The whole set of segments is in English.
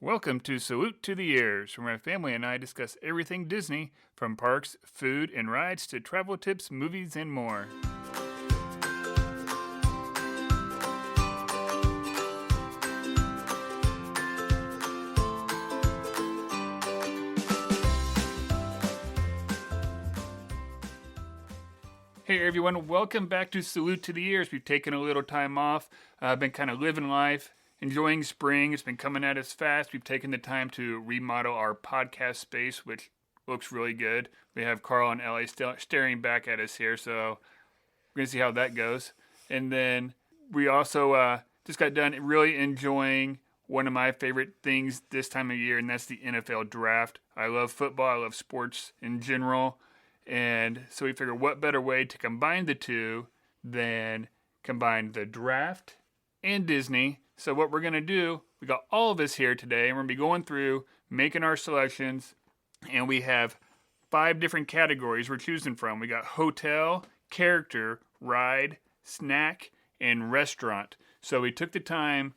Welcome to Salute to the Years, where my family and I discuss everything Disney, from parks, food, and rides to travel tips, movies, and more. Hey everyone, welcome back to Salute to the Years. We've taken a little time off. I've been kind of living life, enjoying spring. It's been coming at us fast. We've taken the time to remodel our podcast space, which looks really good. We have Carl and Ellie staring back at us here, so we're going to see how that goes. And then we also just got done really enjoying one of my favorite things this time of year, and that's the NFL draft. I love football. I love sports in general. And so we figured what better way to combine the two than combine the draft and Disney. So what we're going to do, we got all of us here today, and we're going to be going through, making our selections, and we have 5 different categories we're choosing from. We got hotel, character, ride, snack, and restaurant. So we took the time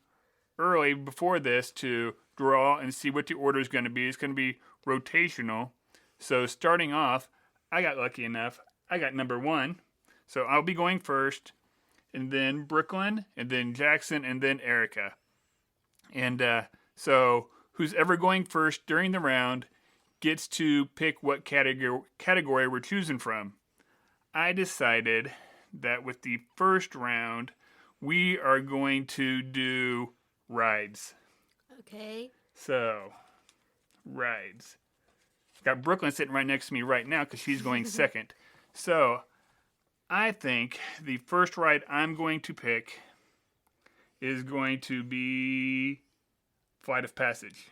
early before this to draw and see what the order is going to be. It's going to be rotational. So starting off, I got lucky enough. I got number 1. So I'll be going first, and then Brooklyn, and then Jackson, and then Erica. And so who's ever going first during the round gets to pick what category we're choosing from. I decided that with the first round, we are going to do rides. Okay. So, rides. Got Brooklyn sitting right next to me right now because she's going second. So, I think the first ride I'm going to pick is going to be Flight of Passage.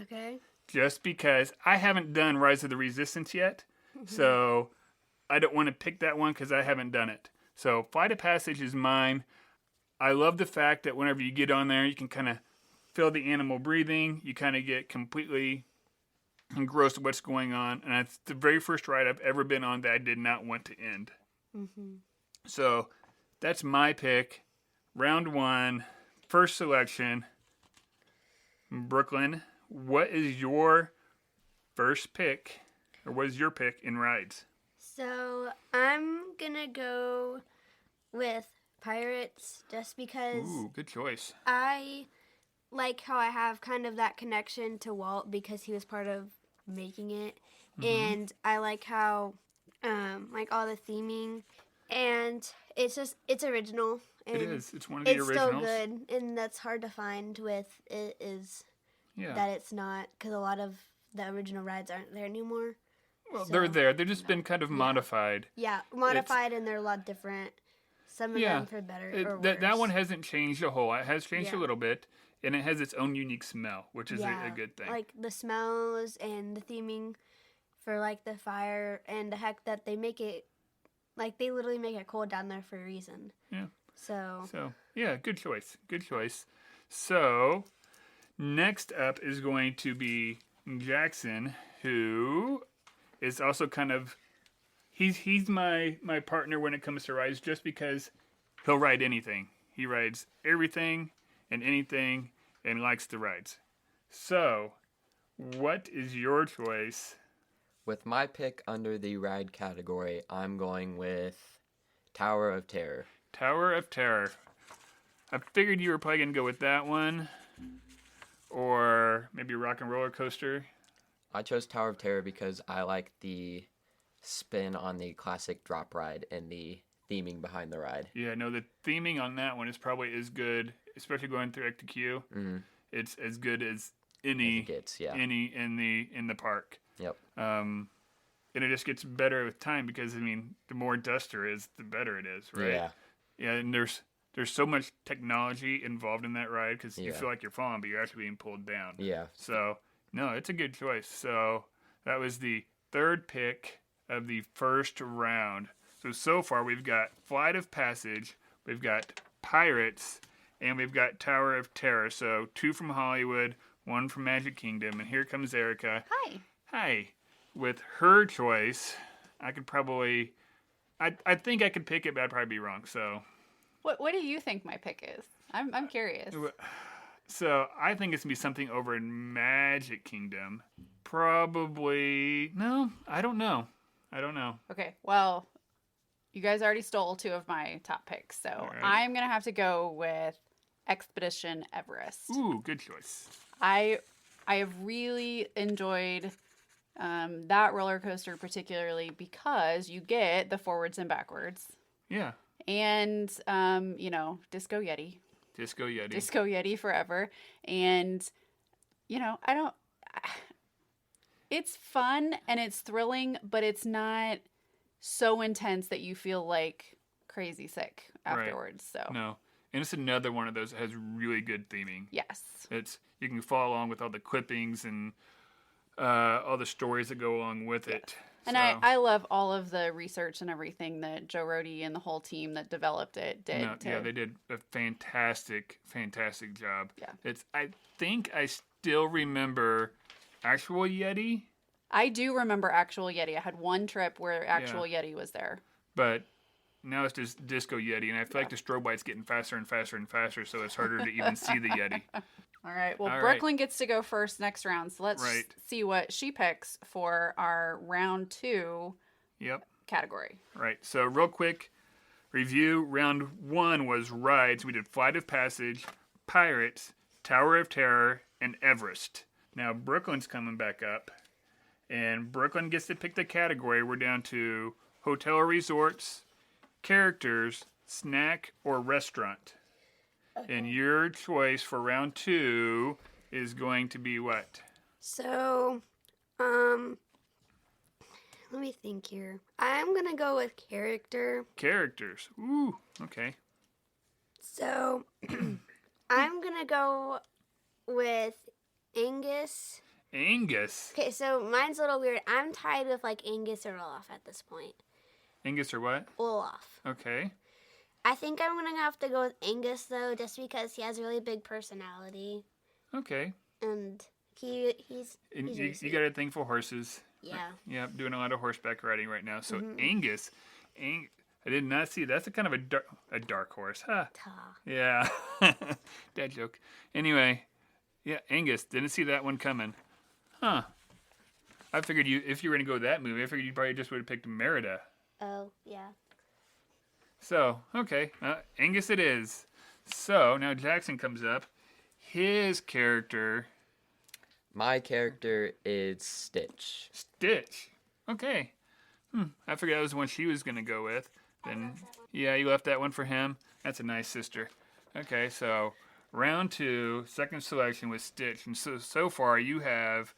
Okay. Just because I haven't done Rise of the Resistance yet, so I don't want to pick that one because I haven't done it. So, Flight of Passage is mine. I love the fact that whenever you get on there, you can kind of feel the animal breathing. You kind of get completely engrossed with what's going on, and it's the very first ride I've ever been on that I did not want to end. So that's my pick. Round 1, first selection. Brooklyn, what is your first pick, or what is your pick in rides? So I'm gonna go with Pirates just because Ooh, good choice. I like how I have kind of that connection to Walt because he was part of making it, and I like how like all the theming, and it's original. And It is. It's one of the it's originals. still good, and that's hard to find with it is Yeah. that it's not, because a lot of the original rides aren't there anymore. Well, So, they're there. They've just been kind of modified. Yeah, modified, and they're a lot different. Some of them for better or worse. That one hasn't changed a whole lot. It has changed a Yeah. little bit, and it has its own unique smell, which is a good thing. Like the smells and the theming for like the fire, and the heck that they make it, like they literally make it cold down there for a reason. Yeah. So Yeah, good choice. Good choice. So, next up is going to be Jackson, who is also kind of he's my partner when it comes to rides, just because he'll ride anything. He rides everything and anything and likes the rides. So, what is your choice? With my pick under the ride category, I'm going with Tower of Terror. Tower of Terror. I figured you were probably going to go with that one. Or maybe Rock and Roller Coaster. I chose Tower of Terror because I like the spin on the classic drop ride and the theming behind the ride. Yeah, no, the theming on that one is probably as good, especially going through Ecto Q. Mm-hmm. It's as good as any in the park. Yep. And it just gets better with time because, I mean, the more dust there is, the better it is, right? Yeah. Yeah, and there's so much technology involved in that ride because you feel like you're falling, but you're actually being pulled down. Yeah. So, no, it's a good choice. So, that was the third pick of the first round. So far we've got Flight of Passage, we've got Pirates, and we've got Tower of Terror. So, 2 from Hollywood, 1 from Magic Kingdom, and here comes Erica. Hi. Hi. With her choice, I could probably... I think I could pick it, but I'd probably be wrong, so... What do you think my pick is? I'm curious. So I think it's gonna be something over in Magic Kingdom. Probably no. I don't know. Okay, well, you guys already stole two of my top picks, so right. I'm gonna have to go with Expedition Everest. Ooh, good choice. I have really enjoyed that roller coaster, particularly because you get the forwards and backwards, Yeah. and Disco Yeti, Disco Yeti. Disco Yeti forever, and I don't. It's fun and it's thrilling, but it's not so intense that you feel like crazy sick afterwards. So No. And it's another one of those that has really good theming. yes. You can follow along with all the clippings and all the stories that go along with it. And So, I love all of the research and everything that Joe Rohde and the whole team that developed it did. yeah, they did a fantastic job. Yeah. I think I still remember actual Yeti, I do remember actual Yeti. I had one trip where actual Yeti was there. but now it's just Disco Yeti, and I feel like the strobe light's getting faster and faster and faster, so it's harder to even see the Yeti. All right. Well, All right. Brooklyn gets to go first next round. So let's Right. see what she picks for our round 2 Yep. category. Right. So real quick review. Round 1 was rides. We did Flight of Passage, Pirates, Tower of Terror, and Everest. Now Brooklyn's coming back up, and Brooklyn gets to pick the category. We're down to hotel or resorts, characters, snack, or restaurant. And your choice for round 2 is going to be what? So, let me think here. I'm gonna go with character. Characters. Ooh, okay. So, I'm gonna go with Angus. Angus. Okay, so mine's a little weird. I'm tied with like Angus or Olaf at this point. Angus or what? Olaf. Okay. I think I'm gonna have to go with Angus though, just because he has a really big personality Okay. and he's And really you sweet. got a thing for horses. Yeah. Yeah, doing a lot of horseback riding right now. So Angus, I did not see. That's a kind of a dark horse. Huh. Ta. Yeah. Dad joke. Anyway, yeah, Angus, didn't see that one coming. Huh. I figured if you were going to go with that movie, I figured you probably just would have picked Merida. Oh, yeah. So, okay, Angus it is. So, now Jackson comes up. His character, My character is Stitch. Stitch. Okay. I figured that was the one she was going to go with. Then, yeah, you left that one for him. That's a nice sister. Okay, so round 2, second selection was Stitch. And so far you have,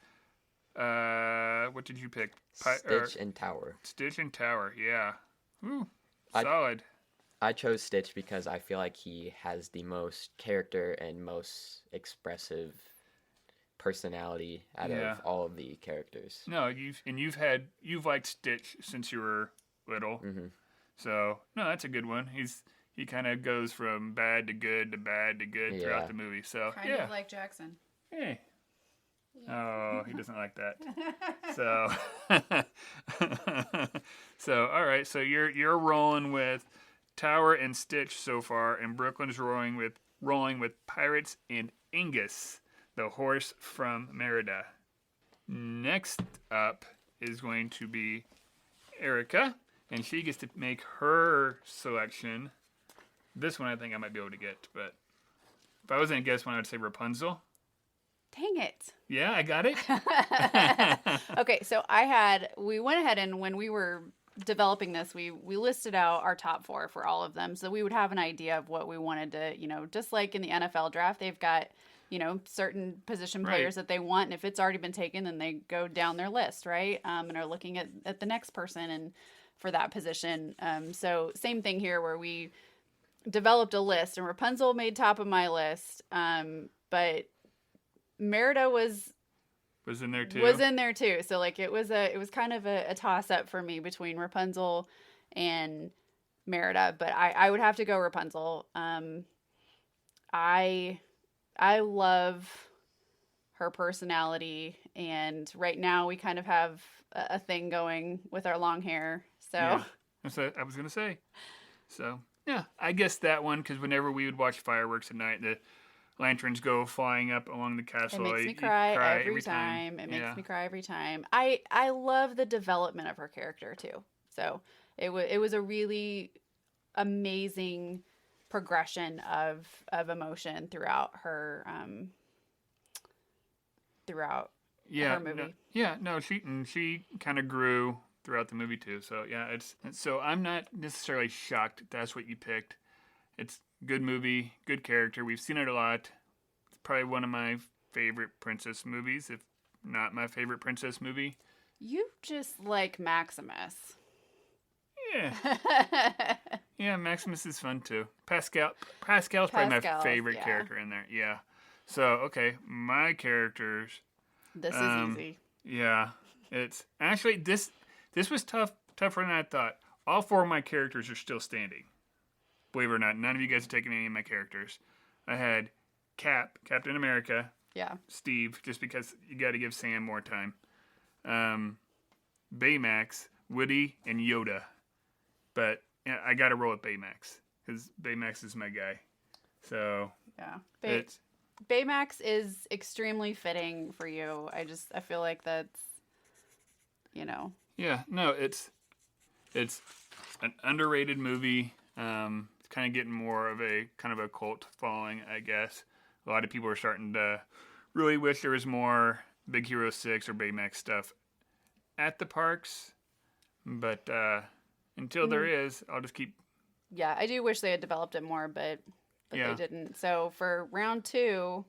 what did you pick? Stitch and Tower. Stitch and Tower, yeah. Ooh, I- solid. I chose Stitch because I feel like he has the most character and most expressive personality out Yeah. of all of the characters. No, you've liked Stitch since you were little. Mhm. So, no, that's a good one. He kind of goes from bad to good to bad to good throughout Yeah. the movie. So, Kind yeah. of like Jackson. Hey. Oh, he doesn't like that. So, all right. So you're rolling with Tower and Stitch so far, and Brooklyn's rolling with Pirates and Angus, the horse from Merida. Next up is going to be Erica, and she gets to make her selection. This one I think I might be able to get, but if I was going to guess one, I would say Rapunzel. Dang it. Yeah, I got it. Okay, so we went ahead and when we were developing this, we listed out our top 4 for all of them. So we would have an idea of what we wanted to, just like in the NFL draft, they've got, certain position players Right. that they want. And if it's already been taken, then they go down their list, right? And are looking at the next person and for that position. So same thing here where we developed a list and Rapunzel made top of my list. But Merida was in there too. was in there too. So like it was kind of a toss up for me between Rapunzel and Merida, but I would have to go Rapunzel. I love her personality, and right now we kind of have a thing going with our long hair. So Yeah. That's what I was gonna say. So yeah, I guess that one because whenever we would watch fireworks at night, lanterns go flying up along the castle. It makes me You cry every time. It makes Yeah. me cry every time. I love the development of her character too. So it was a really amazing progression of emotion throughout her throughout her movie. She kind of grew throughout the movie too. So yeah, so I'm not necessarily shocked that's what you picked. It's good movie, good character. We've seen it a lot. It's probably one of my favorite princess movies, if not my favorite princess movie. You just like Maximus. Yeah. Yeah, Maximus is fun too. Pascal's probably my favorite yeah. character in there. Yeah. So, okay, my characters. This is easy. Yeah. It's actually this was tougher than I thought. All 4 of my characters are still standing. Believe it or not, none of you guys have taken any of my characters. I had Captain America, Yeah. Steve, just because you got to give Sam more time. Baymax, Woody, and Yoda. But yeah, I got to roll with Baymax because Baymax is my guy. So Yeah. it's Baymax is extremely fitting for you. I feel like that's, yeah, no, it's an underrated movie. It's kind of getting more of a kind of a cult following, I guess. A lot of people are starting to really wish there was more Big Hero 6 or Baymax stuff at the parks. But until there is, I'll just keep... Yeah, I do wish they had developed it more, but Yeah. they didn't. So for round 2,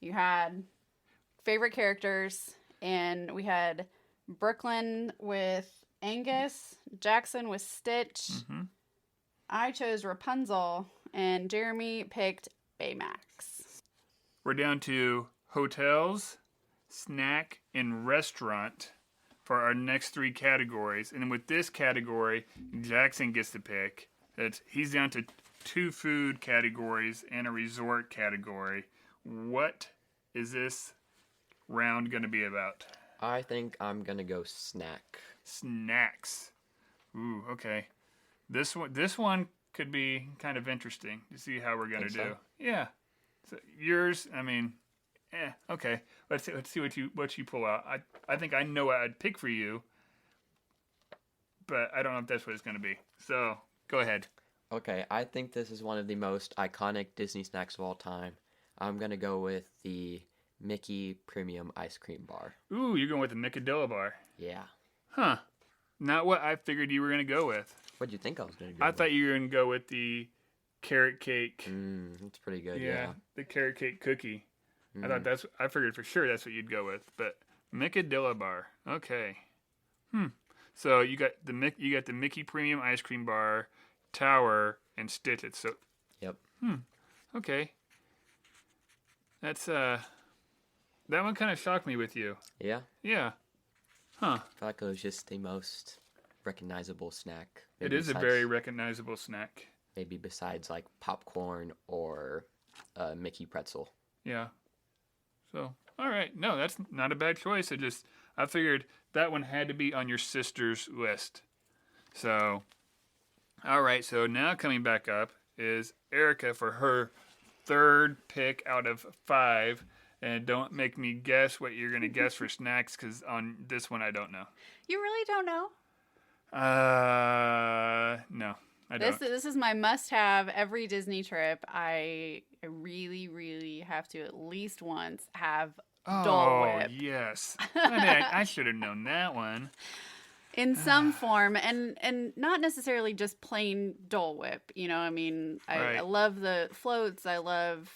you had favorite characters, and we had Brooklyn with Angus, Jackson with Stitch. Mm-hmm. I chose Rapunzel, and Jeremy picked Baymax. We're down to hotels, snack, and restaurant for our next 3 categories. And with this category, Jackson gets to pick. He's down to 2 food categories and a resort category. What is this round going to be about? I think I'm gonna go snack. Snacks. Ooh, okay. This one could be kind of interesting to see how we're gonna Think do. so? Yeah. So yours, I mean, okay. Let's see what you pull out. I think I know what I'd pick for you, but I don't know if that's what it's gonna be. So go ahead. Okay, I think this is one of the most iconic Disney snacks of all time. I'm gonna go with the Mickey Premium Ice Cream Bar. Ooh, you're going with the Nicodilla bar. Yeah. Huh. Not what I figured you were gonna go with. What'd you think I was gonna go I with? thought you were gonna go with the carrot cake. That's pretty good, yeah. The carrot cake cookie. I figured for sure that's what you'd go with. But Micadilla bar. Okay. So you got the Mickey Premium Ice Cream Bar, Tower, and Stitch It. So Yep. okay. That's that one kind of shocked me with you. Yeah. Yeah. Huh. I feel like it was just the most recognizable snack. It Maybe is a besides- very recognizable snack. Maybe besides like popcorn or Mickey pretzel. Yeah. So, all right. No, that's not a bad choice. I figured that one had to be on your sister's list. So, all right. So now coming back up is Erica for her 3rd pick out of 5. And don't make me guess what you're going to guess for snacks, because on this one I don't know. You really don't know? No, I don't. This is my must-have every Disney trip. I really, really have to at least once have Dole Whip yes. I should have known that one. in some form, and not necessarily just plain Dole Whip. I mean, I Right. love the floats. I love,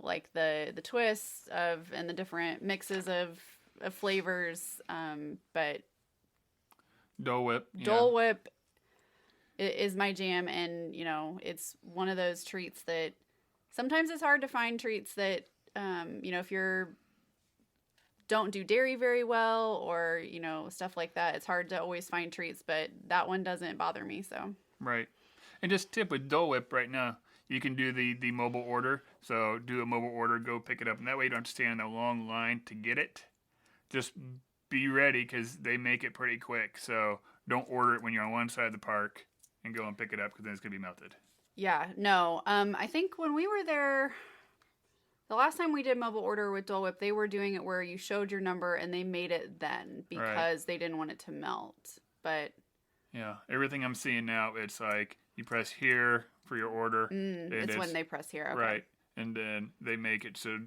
like the twists and the different mixes of flavors. But Dole Whip. Yeah. Dole Whip is my jam, and it's one of those treats that sometimes it's hard to find treats that if you're don't do dairy very well or stuff like that, it's hard to always find treats, but that one doesn't bother me. So Right. And just tip with Dole Whip right now, you can do the mobile order. So do a mobile order, go pick it up, and that way you don't have to stand in a long line to get it. Just be ready because they make it pretty quick. So don't order it when you're on one side of the park and go and pick it up because then it's gonna be melted. Yeah, no. I think when we were there, the last time we did mobile order with Dole Whip, they were doing it where you showed your number and they made it then because they didn't want it to melt. But yeah, everything I'm seeing now, it's like you press here for your order. it's when they press here. Okay. Right, and then they make it so.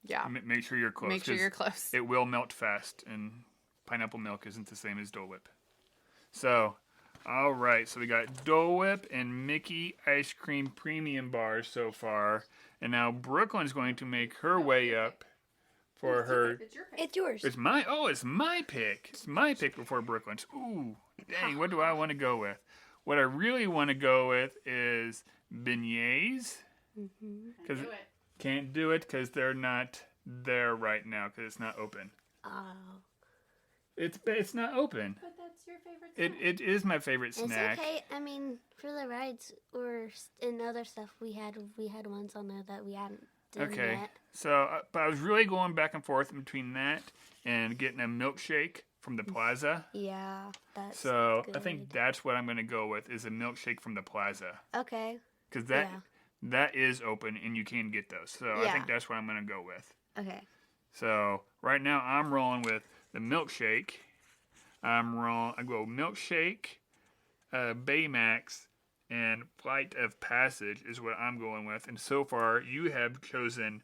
Yeah. Make sure you're close. Make sure you're close. It will melt fast, and pineapple milk isn't the same as Dole Whip. So, all right. So we got Dole Whip and Mickey ice cream premium bars so far, and now Brooklyn's going to make her way up for her. It's your pick. It's yours. It's my pick. It's my pick before Brooklyn's. Ooh, dang! What do I want to go with? What I really want to go with is beignets. Because can't do it because they're not there right now because it's not open. Oh. It's not open. But that's your favorite snack. It is my favorite It's snack. okay. I mean, for the rides or in other stuff, we had ones on there that we hadn't done Okay. yet. So, but I was really going back and forth between that and getting a milkshake from the plaza. Yeah, that's So good. I think that's what I'm going to go with is a milkshake from the plaza Okay. because Yeah. that is open and you can get those. So I Yeah. think that's what I'm going to go with. Okay. So right now I'm rolling with the milkshake. I go milkshake, Baymax, and Flight of Passage is what I'm going with. And so far you have chosen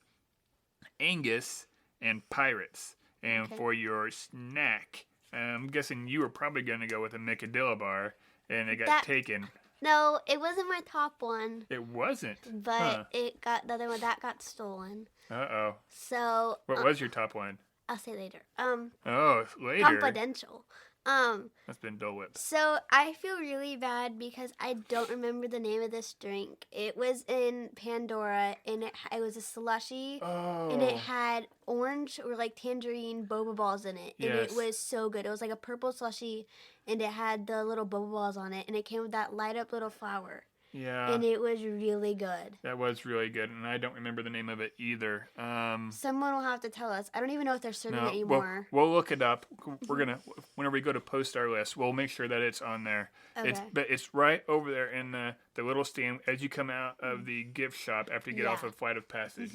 Angus and Pirates. And Okay. for your snack, I'm guessing you were probably going to go with a Micadilla bar, and it got That- taken. No, it wasn't my top one, It wasn't. but it got the other one that got stolen. Uh-oh. So What was your top one? I'll say later. Oh, later. Confidential. That's been Dole Whip. So I feel really bad because I don't remember the name of this drink. It was in Pandora, and it was a slushy, Oh. and it had orange or like tangerine boba balls in it, and Yes. it was so good. It was like a purple slushy, and it had the little boba balls on it, and it came with that light up little flower, Yeah. and it was really good. That was really good, and I don't remember the name of it either. Someone will have to tell us. I don't even know if they're serving it No, anymore. we'll look it up. We're gonna whenever we go to post our list, we'll make sure that it's on there. Okay. But it's right over there in the little stand as you come out of the gift shop after you get off Yeah. of Flight of Passage.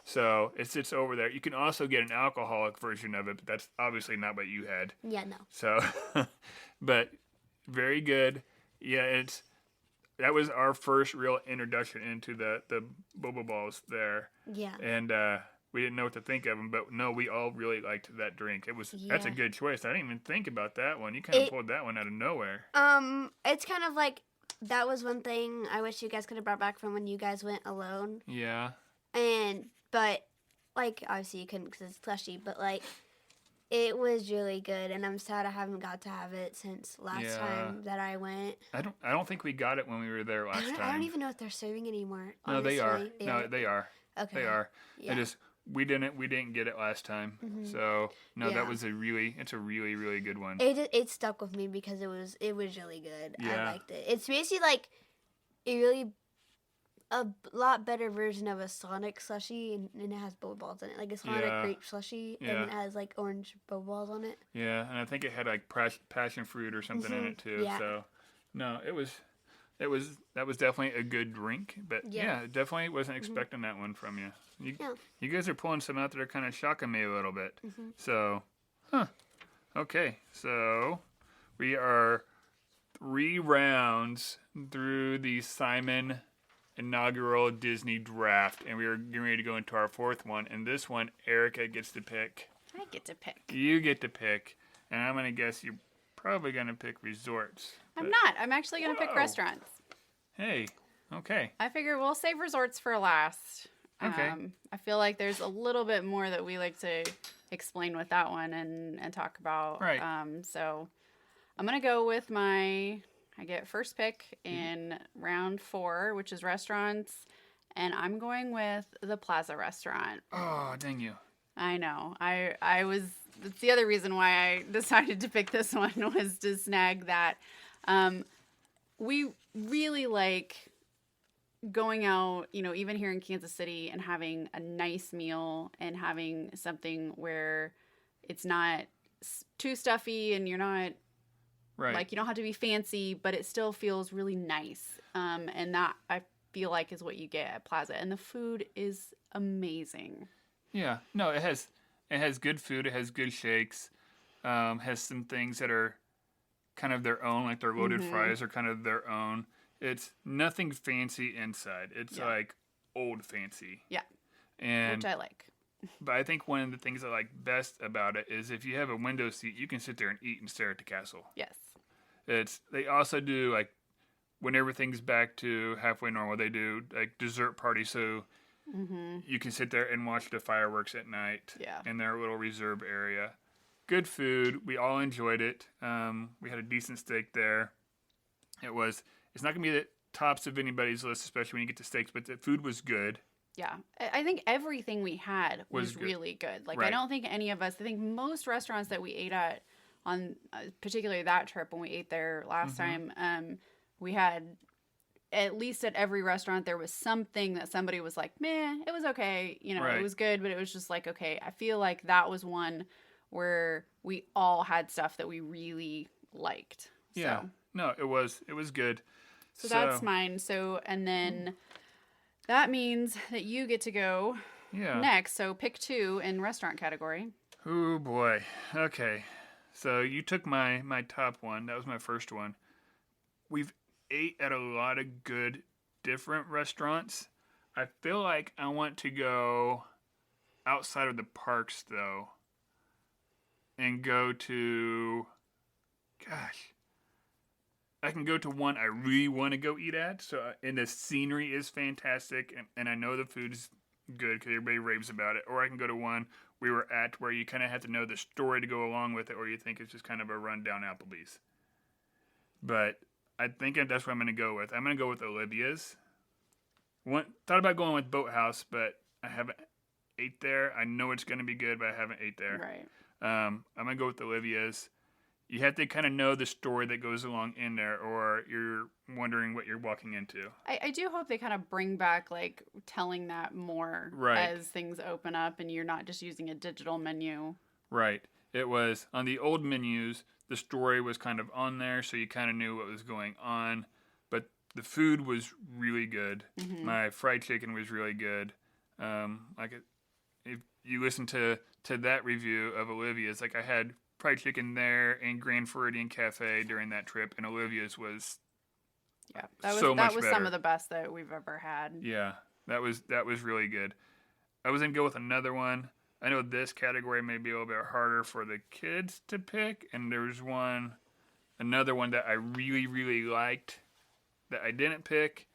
So it sits over there. You can also get an alcoholic version of it, but that's obviously not what you had. Yeah, no. So, but very good. Yeah, that was our first real introduction into the boba balls there. Yeah. And we didn't know what to think of them, but no, we all really liked that drink. That's a Yeah. good choice. I didn't even think about that one. You kind of It- pulled that one out of nowhere. It's kind of like that was one thing I wish you guys could have brought back from when you guys went alone. Yeah. But like obviously you couldn't because it's slushy, but like it was really good, and I'm sad I haven't got to have it since last Yeah. time that I went. I don't think we got it when we were there last time. I don't even know if they're serving anymore. No, they are. honestly. No, they are. Okay. They are. Yeah. It just we didn't get it last time. So no, Yeah. that was it's a really really good one. It stuck with me because it was really good. Yeah. I liked it. It's basically like a lot better version of a Sonic slushie, and it has boba balls in it. Like a Sonic Yeah. grape slushie, Yeah. and it has like orange boba balls on it. Yeah, and I think it had like passion fruit or something in it too. Yeah. So no, that was definitely a good drink. But Yeah. definitely wasn't expecting that one from you. Yeah. You guys are pulling some out that are kind of shocking me a little bit. Mm-hmm. So, okay, so we are 3 rounds through the Simon inaugural Disney draft, and we are getting ready to go into our 4th one. And this one, Erica gets to pick. I get to pick. You get to pick, and I'm gonna guess you're probably gonna pick resorts. I'm not. I'm actually going to pick Whoa. restaurants. Hey, okay, I figure we'll save resorts for last. Okay. I feel like there's a little bit more that we like to explain with that one and talk about. Right. So I'm going to go with I get first pick in round 4, which is restaurants. And I'm going with the Plaza Restaurant. oh dang you. I know. I was. That's the other reason why I decided to pick this one was to snag that. We really like going out, even here in Kansas City and having a nice meal and having something where it's not too stuffy and you're not Right. Like you don't have to be fancy, but it still feels really nice. And that I feel like is what you get at Plaza. And the food is amazing. Yeah. No, it has good food. It has good shakes. Has some things that are kind of their own, like their loaded fries are kind of their own. It's nothing fancy inside. It's like old fancy. Yeah. And Which I like. but I think one of the things I like best about it is if you have a window seat, you can sit there and eat and stare at the castle. Yes. They also do like when everything's back to halfway normal, they do like dessert parties, so you can sit there and watch the fireworks at night. Yeah. In their little reserve area. Good food. We all enjoyed it. We had a decent steak there. It's not gonna be the tops of anybody's list, especially when you get to steaks, but the food was good. Yeah. I think everything we had was good. really good. Like, Right. I don't think any of us, I think most restaurants that we ate at on particularly that trip when we ate there last time, we had at least at every restaurant, there was something that somebody was like, meh, it was okay. You know, Right. it was good, but it was just like, okay, I feel like that was one where we all had stuff that we really liked. Yeah. So. No, it was good. So that's mine. So, and then that means that you get to go next. So pick 2 in restaurant category. Oh boy. Okay. So you took my top one. That was my first one. We've ate at a lot of good different restaurants. I feel like I want to go outside of the parks though and go to I can go to one I really want to go eat at. So, and the scenery is fantastic, and I know the food's good because everybody raves about it. Or I can go to one we were at where you kind of have to know the story to go along with it, or you think it's just kind of a rundown Applebee's. But I think that's what I'm going to go with. I'm going to go with Olivia's. Thought about going with Boathouse, but I haven't ate there. I know it's going to be good, but I haven't ate there. Right. I'm going to go with Olivia's. You have to kind of know the story that goes along in there, or you're wondering what you're walking into. I do hope they kind of bring back, like, telling that more as things open up and you're not just using a digital menu. Right. It was, on the old menus, the story was kind of on there, so you kind of knew what was going on. But the food was really good. My fried chicken was really good. If you listen to that review of Olivia's, like I had fried chicken there in Grand Floridian Cafe during that trip, and Olivia's was that was so much some better. of the best that we've ever had. Yeah, that was really good. I was gonna go with another one. I know this category may be a little bit harder for the kids to pick, and there's another one that I really, really liked that I didn't pick,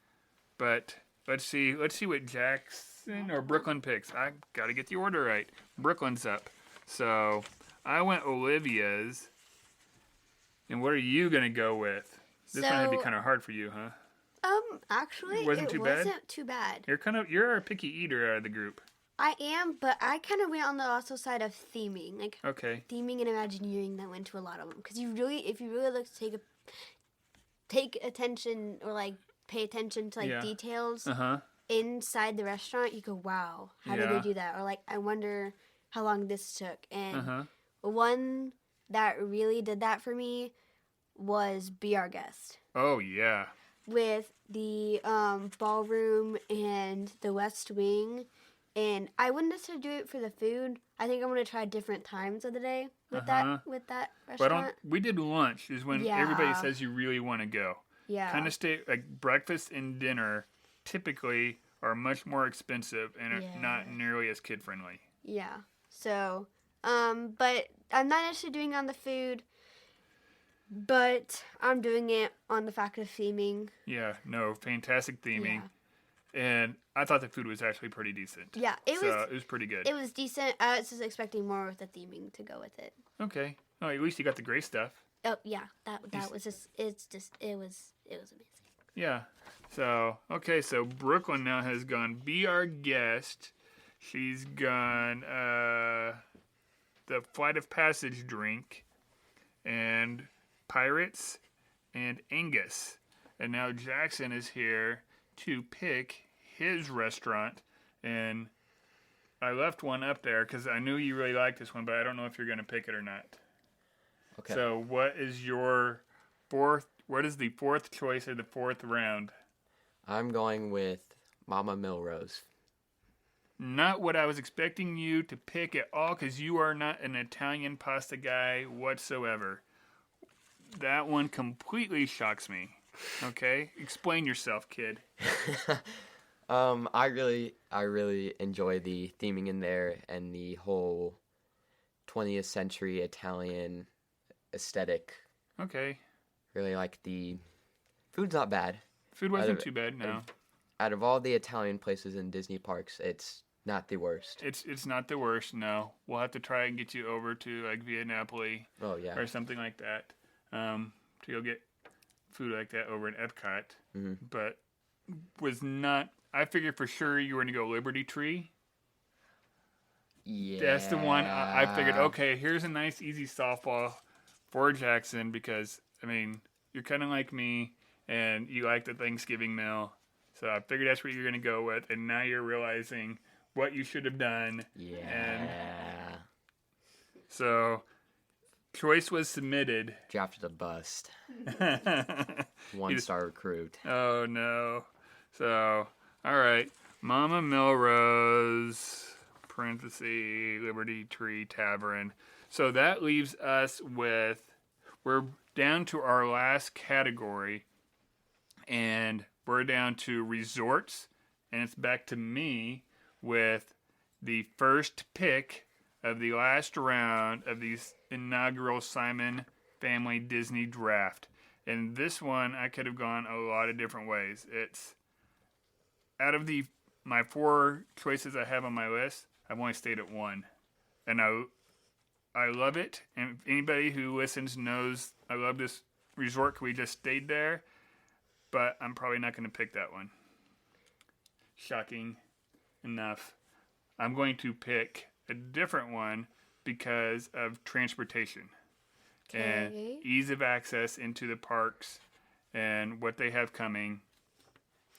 but let's see what Jackson or Brooklyn picks. I gotta get the order right. Brooklyn's up, so I went Olivia's. And what are you gonna go with? This one had to be kind of hard for you, huh? Actually, It wasn't it too bad? wasn't too bad. You're a picky eater out of the group. I am, but I kind of went on the also side of theming, like Okay. theming and Imagineering. That went to a lot of them because if you really look to take attention or like pay attention to like details inside the restaurant, you go, wow, how did they do that? Or like, I wonder how long this took. And one that really did that for me was Be Our Guest. Oh yeah. With the ballroom and the West Wing. And I wouldn't necessarily do it for the food. I think I want to try different times of the day with that restaurant. We did lunch is when everybody says you really want to go. Yeah. Kind of stay like breakfast and dinner typically are much more expensive and are not nearly as kid friendly. Yeah. So, but I'm not necessarily doing it on the food, but I'm doing it on the fact of theming. Yeah, no, fantastic theming. Yeah. And I thought the food was actually pretty decent. Yeah, it was pretty good. It was decent. I was just expecting more with the theming to go with it. Okay. Oh, at least you got the gray stuff. Oh yeah, that was just it was amazing. Yeah. So Brooklyn now has gone Be Our Guest. She's gone the Flight of Passage drink and Pirates and Angus. And now Jackson is here to pick his restaurant, and I left one up there because I knew you really liked this one, but I don't know if you're going to pick it or not. Okay. So what is your fourth? What is the fourth choice of the fourth round? I'm going with Mama Milrose. Not what I was expecting you to pick at all, because you are not an Italian pasta guy whatsoever. That one completely shocks me. Okay, explain yourself, kid. I really enjoy the theming in there and the whole 20th century Italian aesthetic. Okay, Really like the food's not bad. food wasn't too bad. No, Out of all the Italian places in Disney parks, it's not the worst. it's not the worst. No, we'll have to try and get you over to like Via Napoli Oh yeah. or something like that, to go get food like that over in Epcot. Mhm. But was not. I figured for sure you were going to go Liberty Tree. Yeah. That's the one I figured, okay, here's a nice, easy softball for Jackson because, I mean, you're kind of like me and you like the Thanksgiving meal. So I figured that's what you're going to go with. And now you're realizing what you should have done. Yeah. And so choice was submitted. Drafted a bust. Oh, 1-star recruit. no. So, all right. Mama Melrose, parenthesis, Liberty Tree Tavern. So that leaves us with, we're down to our last category, and we're down to resorts, and it's back to me with the first pick of the last round of the inaugural Simon Family Disney Draft. And this one, I could have gone a lot of different ways. It's, out of my 4 choices I have on my list, I've only stayed at 1. And I love it. And if anybody who listens knows I love this resort. We just stayed there. But I'm probably not going to pick that one. Shocking enough. I'm going to pick a different one because of transportation. And Okay. ease of access into the parks and what they have coming.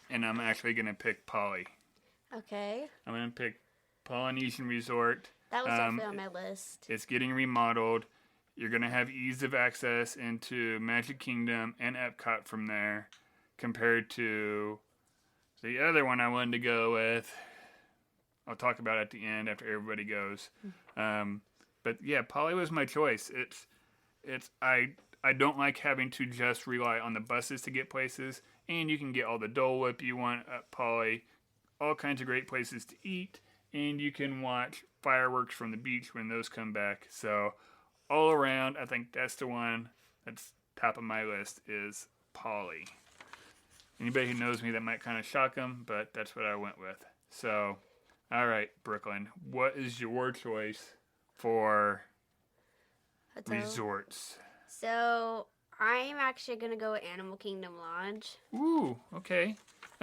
And I'm actually going to pick Polly. Okay. I'm going to pick Polynesian Resort. That was definitely on my list. It's getting remodeled. You're going to have ease of access into Magic Kingdom and Epcot from there compared to the other one I wanted to go with. I'll talk about it at the end after everybody goes. But yeah, Polly was my choice. I don't like having to just rely on the buses to get places, and you can get all the Dole Whip you want at Polly, all kinds of great places to eat, and you can watch fireworks from the beach when those come back. So all around, I think that's the one that's top of my list is Polly. Anybody who knows me, that might kind of shock them, but that's what I went with. So, all right, Brooklyn, what is your choice for Hotel. resorts? So I'm actually gonna go with Animal Kingdom Lodge. Ooh, okay.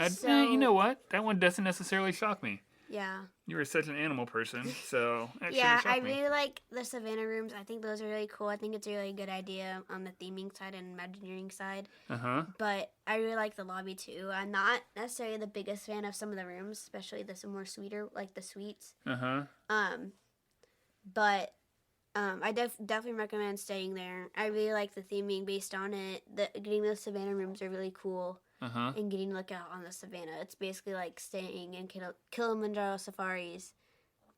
So- You know what? That one doesn't necessarily shock me. Yeah. You were such an animal person, so that Yeah, shouldn't I shock me. really like the Savannah rooms. I think those are really cool. I think it's a really good idea on the theming side and Imagineering side. Uh-huh. But I really like the lobby too. I'm not necessarily the biggest fan of some of the rooms, especially the some more sweeter, like the suites. Uh-huh. But I definitely recommend staying there. I really like the theming based on it. Getting those Savannah rooms are really cool. Uh-huh. And getting to look out on the savannah. It's basically like staying in Kilimanjaro safaris,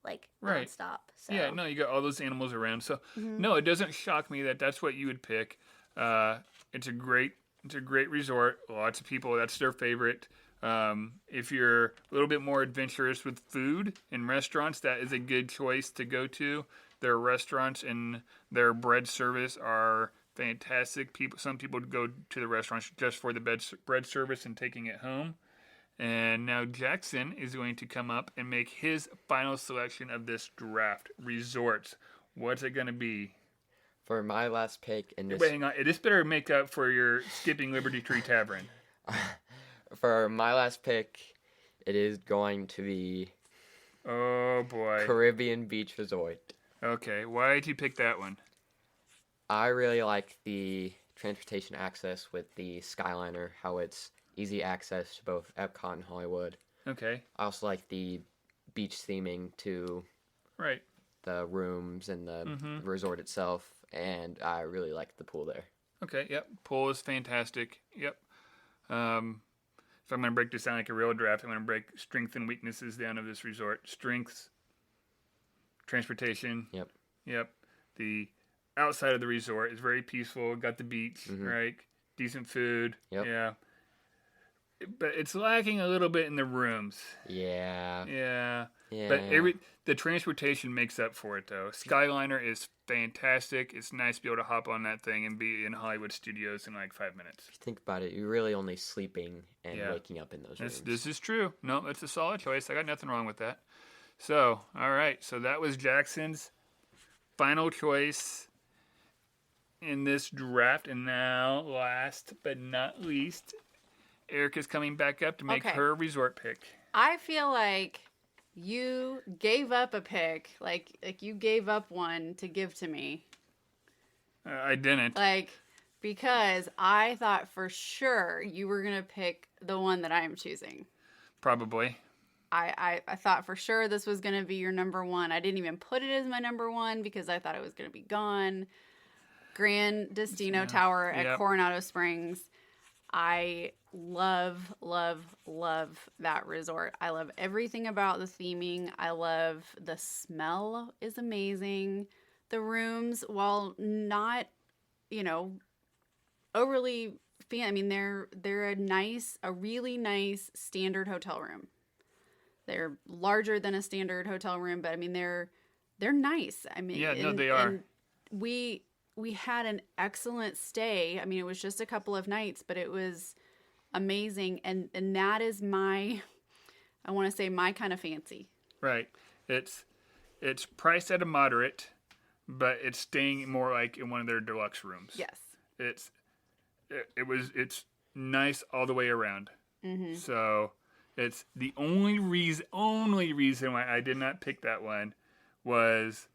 like Right. nonstop. So. Yeah, no, you got all those animals around. So Mhm. no, it doesn't shock me that that's what you would pick. It's a great resort. Lots of people, that's their favorite. If you're a little bit more adventurous with food and restaurants, that is a good choice to go to. Their restaurants and their bread service are fantastic. Some people go to the restaurants just for the bread service and taking it home. And now Jackson is going to come up and make his final selection of this draft. Resorts. What's it going to be? For my last pick in this Wait, hang on. This better make up for your skipping Liberty Tree Tavern. for my last pick, it is going to be Oh, boy. Caribbean Beach Resort. Okay, why did you pick that one? I really like the transportation access with the Skyliner, how it's easy access to both Epcot and Hollywood. Okay, I also like the beach theming to right. the rooms and the Mhm. resort itself, and I really like the pool there. Okay, yep. Pool is fantastic. Yep. If I'm going to break this down like a real draft, I'm going to break strengths and weaknesses down of this resort. Strengths, transportation. Yep. Yep. The outside of the resort is very peaceful. Got the beach, right? Decent food. Yep. Yeah. But it's lacking a little bit in the rooms. Yeah. Yeah. Yeah. But the transportation makes up for it, though. Skyliner is fantastic. It's nice to be able to hop on that thing and be in Hollywood Studios in like 5 minutes. If you think about it, you're really only sleeping and Yeah. waking up in those rooms. This is true. No, that's a solid choice. I got nothing wrong with that. So, all right. So that was Jackson's final choice in this draft. And now, last but not least, Erica's coming back up to make Okay. her resort pick. I feel like you gave up a pick, like you gave up one to give to me, I didn't. like because I thought for sure you were gonna pick the one that I am choosing. Probably. I thought for sure this was gonna be your number one. I didn't even put it as my number one because I thought it was gonna be gone. Grand Destino Tower at Yep. Coronado Springs. I love, love, love that resort. I love everything about the theming. I love the smell is amazing. The rooms, while not, overly I mean, they're a really nice standard hotel room. They're larger than a standard hotel room, but I mean they're nice. I mean, Yeah, no, they are. and we had an excellent stay. I mean, it was just a couple of nights, but it was amazing. And that is I want to say my kind of fancy. Right. It's priced at a moderate, but it's staying more like in one of their deluxe rooms. Yes. It's nice all the way around. Mm-hmm. So it's the only reason why I did not pick that one was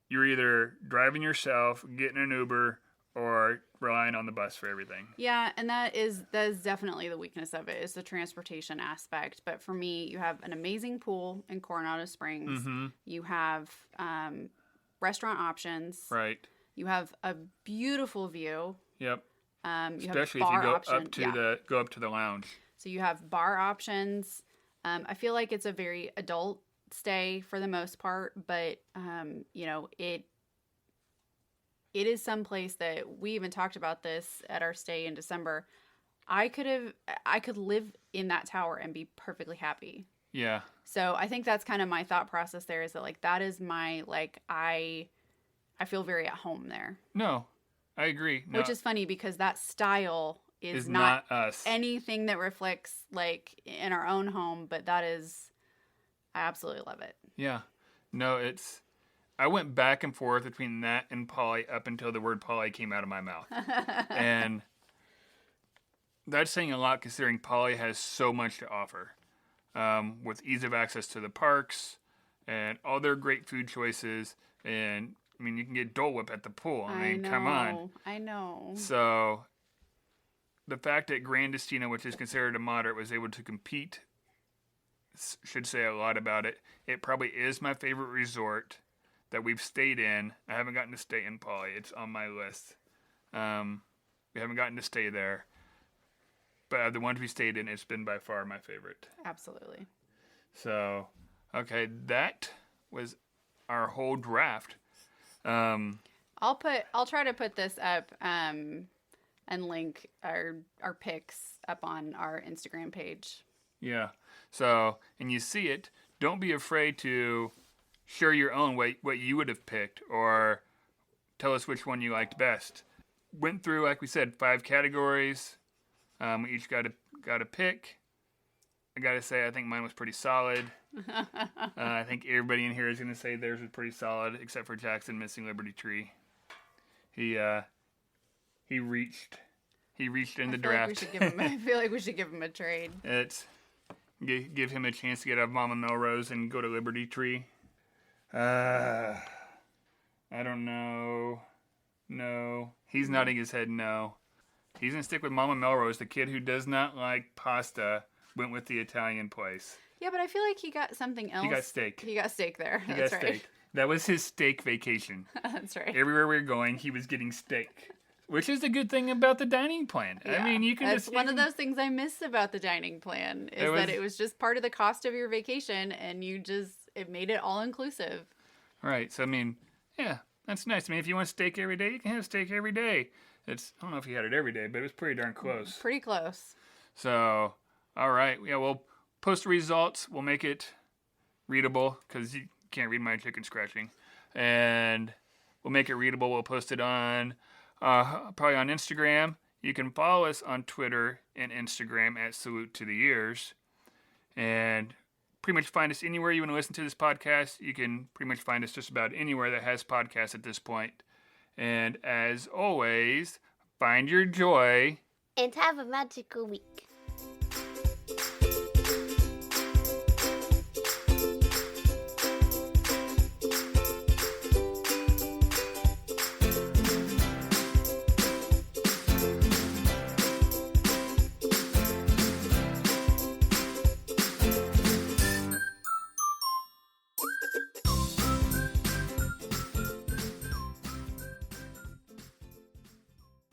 you're either driving yourself, getting an Uber, or relying on the bus for everything. Yeah, and that is definitely the weakness of it, is the transportation aspect. But for me, you have an amazing pool in Coronado Springs. Mm-hmm. You have restaurant options. Right. You have a beautiful view. Yep. You Especially have if you bar go option. up to go up to the lounge. So you have bar options. I feel like it's a very adult stay for the most part, but it is someplace that we even talked about this at our stay in December. I could live in that tower and be perfectly happy. Yeah. So I think that's kind of my thought process there, is that like that is my I feel very at home there. No, I agree. No, Which is funny because that style is not us. anything that reflects like in our own home, but I absolutely love it. Yeah. No, I went back and forth between that and Poly up until the word Poly came out of my mouth. And that's saying a lot considering Poly has so much to offer. With ease of access to the parks and all their great food choices. And, I mean, you can get Dole Whip at the pool. I mean, come on. I know. So, the fact that Grand Destino, which is considered a moderate, was able to compete should say a lot about it. It probably is my favorite resort that we've stayed in. I haven't gotten to stay in Poly. It's on my list. We haven't gotten to stay there. But of the ones we stayed in, it's been by far my favorite. Absolutely. So, okay, that was our whole draft. I'll try to put this up and link our picks up on our Instagram page. Yeah. So, and you see it, don't be afraid to share your own what you would have picked or tell us which one you liked best. Went through, like we said, 5 categories. We each got a pick. I got to say, I think mine was pretty solid. I think everybody in here is going to say theirs was pretty solid, except for Jackson missing Liberty Tree. He reached in the draft. I feel like we should give him a trade. It's give him a chance to get out of Mama Melrose and go to Liberty Tree. I don't know. No. He's nodding his head no. He's going to stick with Mama Melrose. The kid who does not like pasta went with the Italian place. Yeah, but I feel like he got something else. He got steak. He got steak there. He That's got right. steak. That was his steak vacation. That's right. Everywhere we were going, he was getting steak. Which is the good thing about the dining plan. I Yeah. mean, you can That's just... one of those things I miss about the dining plan is that it was just part of the cost of your vacation, and it made it all inclusive. Right. So, I mean, yeah, that's nice. I mean, if you want steak every day, you can have steak every day. I don't know if you had it every day, but it was pretty darn close. Pretty close. So, all right. Yeah, we'll post the results. We'll make it readable because you can't read my chicken scratching. And we'll make it readable. We'll post it on probably on Instagram. You can follow us on Twitter and Instagram at Salute to the Ears. And pretty much find us anywhere you want to listen to this podcast. You can pretty much find us just about anywhere that has podcasts at this point. And as always, find your joy. And have a magical week.